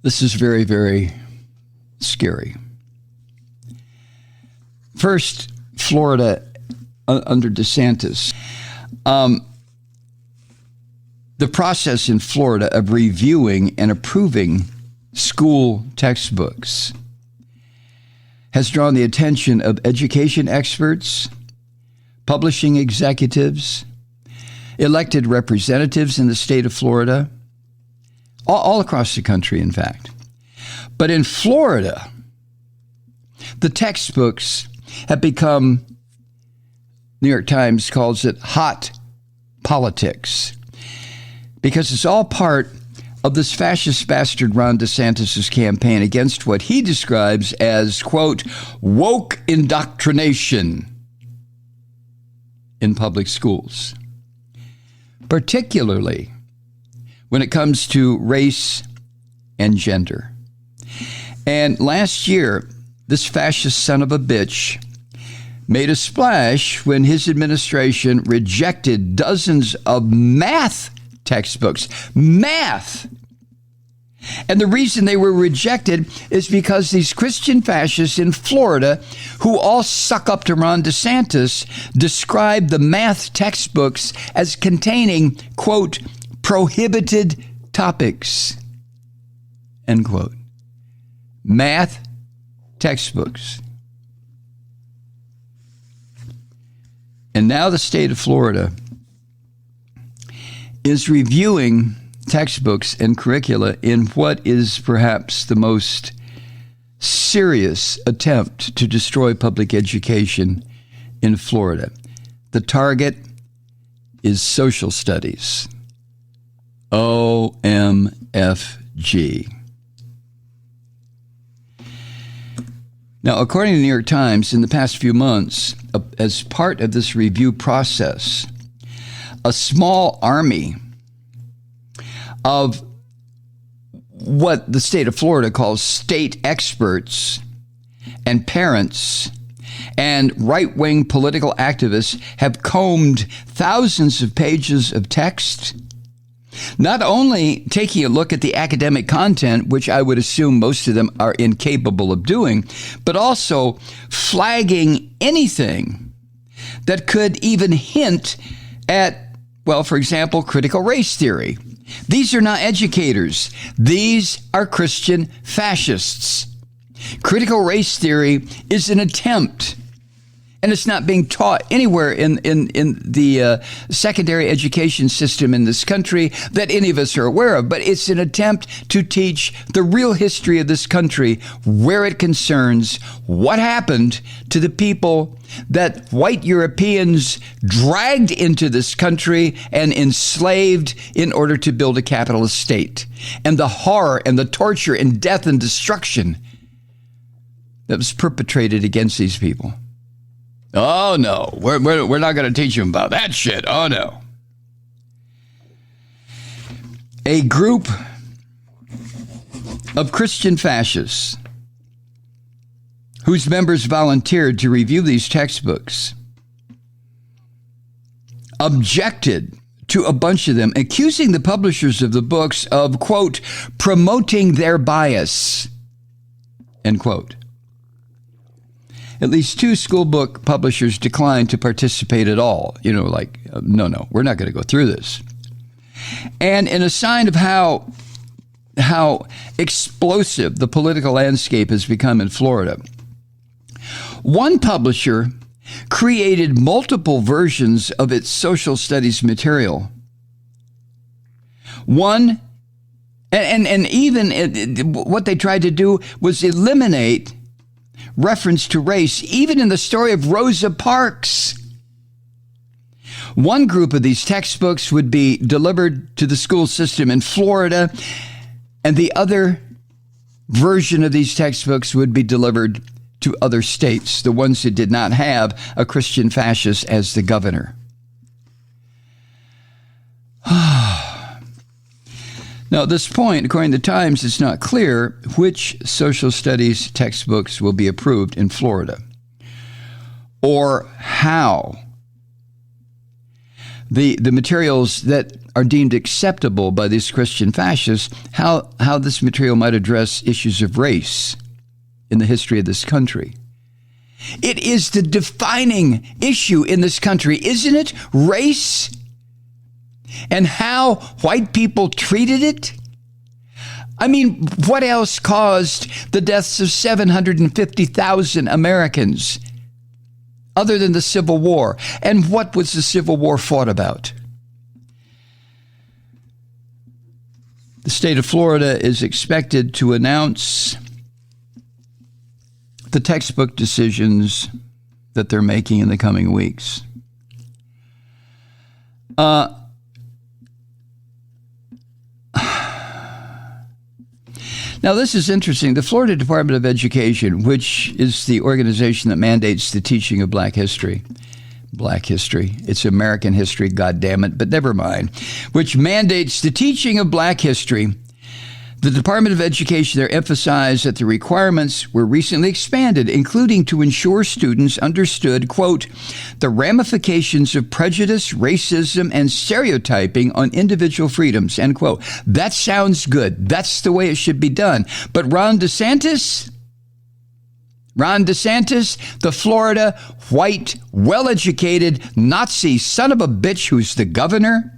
This is very, very scary. First, Florida under DeSantis. The process in Florida of reviewing and approving school textbooks has drawn the attention of education experts, publishing executives, elected representatives in the state of Florida, all across the country, in fact. But in Florida, the textbooks have become, New York Times calls it hot politics, because it's all part of this fascist bastard Ron DeSantis' campaign against what he describes as, quote, woke indoctrination in public schools, particularly when it comes to race and gender. And last year, this fascist son of a bitch made a splash when his administration rejected dozens of math textbooks. Math! And the reason they were rejected is because these Christian fascists in Florida, who all suck up to Ron DeSantis, describe the math textbooks as containing, quote, prohibited topics, end quote. Math textbooks. And now the state of Florida is reviewing textbooks and curricula in what is perhaps the most serious attempt to destroy public education in Florida. The target is social studies. OMFG. Now, according to the New York Times, in the past few months, as part of this review process, a small army of what the state of Florida calls state experts and parents and right-wing political activists have combed thousands of pages of text, not only taking a look at the academic content, which I would assume most of them are incapable of doing, but also flagging anything that could even hint at, well, for example, critical race theory. These are not educators. These are Christian fascists. Critical race theory is an attempt, and it's not being taught anywhere in the secondary education system in this country that any of us are aware of, but it's an attempt to teach the real history of this country, where it concerns what happened to the people that white Europeans dragged into this country and enslaved in order to build a capitalist state, and the horror and the torture and death and destruction that was perpetrated against these people. Oh, no, we're not going to teach them about that shit. Oh, no. A group of Christian fascists whose members volunteered to review these textbooks objected to a bunch of them, accusing the publishers of the books of, quote, promoting their bias, end quote. At least 2 school book publishers declined to participate at all. You know, like, no, we're not going to go through this. And in a sign of how explosive the political landscape has become in Florida, one publisher created multiple versions of its social studies material. One, and even what they tried to do was eliminate reference to race, even in the story of Rosa Parks. One group of these textbooks would be delivered to the school system in Florida, and the other version of these textbooks would be delivered to other states, the ones that did not have a Christian fascist as the governor. Now, at this point, according to the Times, it's not clear which social studies textbooks will be approved in Florida or how. the materials that are deemed acceptable by these Christian fascists, how this material might address issues of race in the history of this country. It is the defining issue in this country, isn't it? Race and how white people treated it. I mean, what else caused the deaths of 750,000 Americans other than the Civil War? And what was the Civil War fought about? The state of Florida is expected to announce the textbook decisions that they're making in the coming weeks. Now, this is interesting. The Florida Department of Education, which is the organization that mandates the teaching of black history, it's American history, goddammit, but never mind, which mandates the teaching of black history, the Department of Education there emphasized that the requirements were recently expanded, including to ensure students understood, quote, the ramifications of prejudice, racism, and stereotyping on individual freedoms, end quote. That sounds good. That's the way it should be done. But Ron DeSantis, the Florida white, well-educated Nazi son of a bitch who's the governor,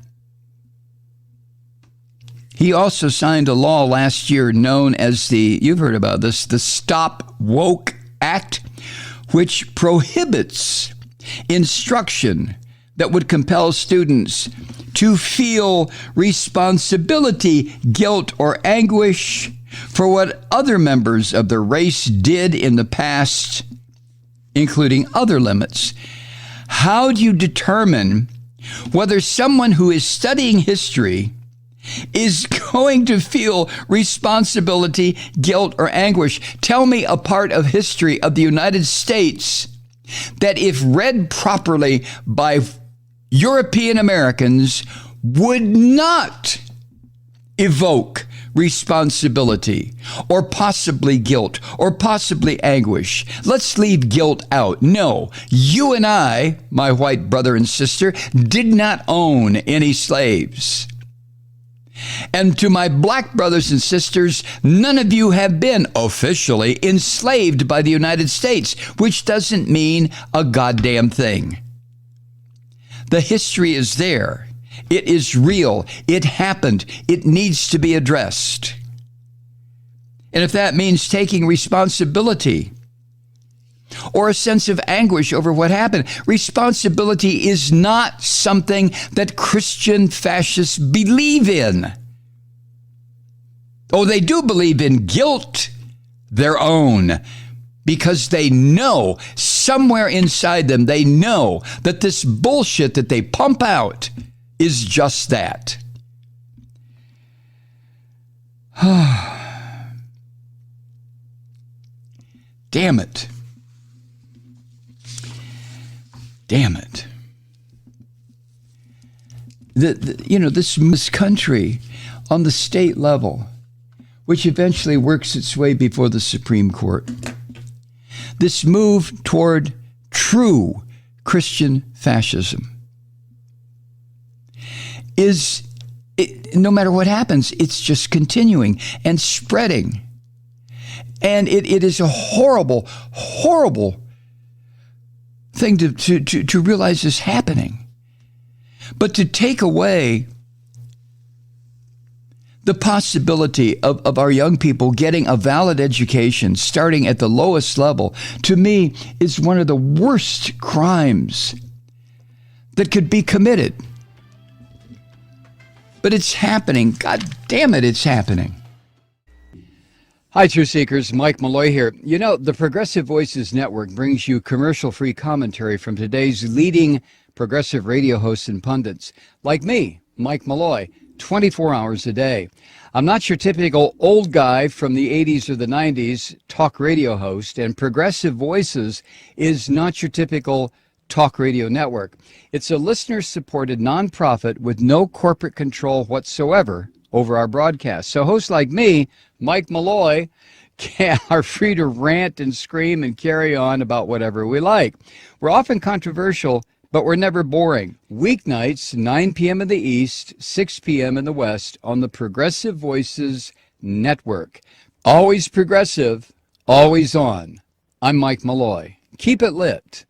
he also signed a law last year known as you've heard about this, the Stop Woke Act, which prohibits instruction that would compel students to feel responsibility, guilt, or anguish for what other members of the race did in the past, including other limits. How do you determine whether someone who is studying history is going to feel responsibility, guilt, or anguish? Tell me a part of history of the United States that, if read properly by European Americans, would not evoke responsibility or possibly guilt or possibly anguish. Let's leave guilt out. No, you and I, my white brother and sister, did not own any slaves. And to my black brothers and sisters, none of you have been officially enslaved by the United States, which doesn't mean a goddamn thing. The history is there. It is real. It happened. It needs to be addressed. And if that means taking responsibility or a sense of anguish over what happened, responsibility is not something that Christian fascists believe in. Oh, they do believe in guilt, their own, because they know somewhere inside them, they know that this bullshit that they pump out is just that. Damn it. Damn it. This country on the state level, which eventually works its way before the Supreme Court, this move toward true Christian fascism no matter what happens, it's just continuing and spreading. And it is a horrible, horrible thing to realize is happening. But to take away the possibility of our young people getting a valid education starting at the lowest level, to me, is one of the worst crimes that could be committed. But it's happening. God damn it, it's happening. Hi, Truth Seekers. Mike Malloy here. You know, the Progressive Voices Network brings you commercial-free commentary from today's leading progressive radio hosts and pundits, like me, Mike Malloy, 24 hours a day. I'm not your typical old guy from the 80s or the 90s talk radio host, and Progressive Voices is not your typical talk radio network. It's a listener-supported nonprofit with no corporate control whatsoever over our broadcast. So hosts like me, Mike Malloy, are free to rant and scream and carry on about whatever we like. We're often controversial, but we're never boring. Weeknights, 9 p.m. in the East, 6 p.m. in the West on the Progressive Voices Network. Always progressive, always on. I'm Mike Malloy. Keep it lit.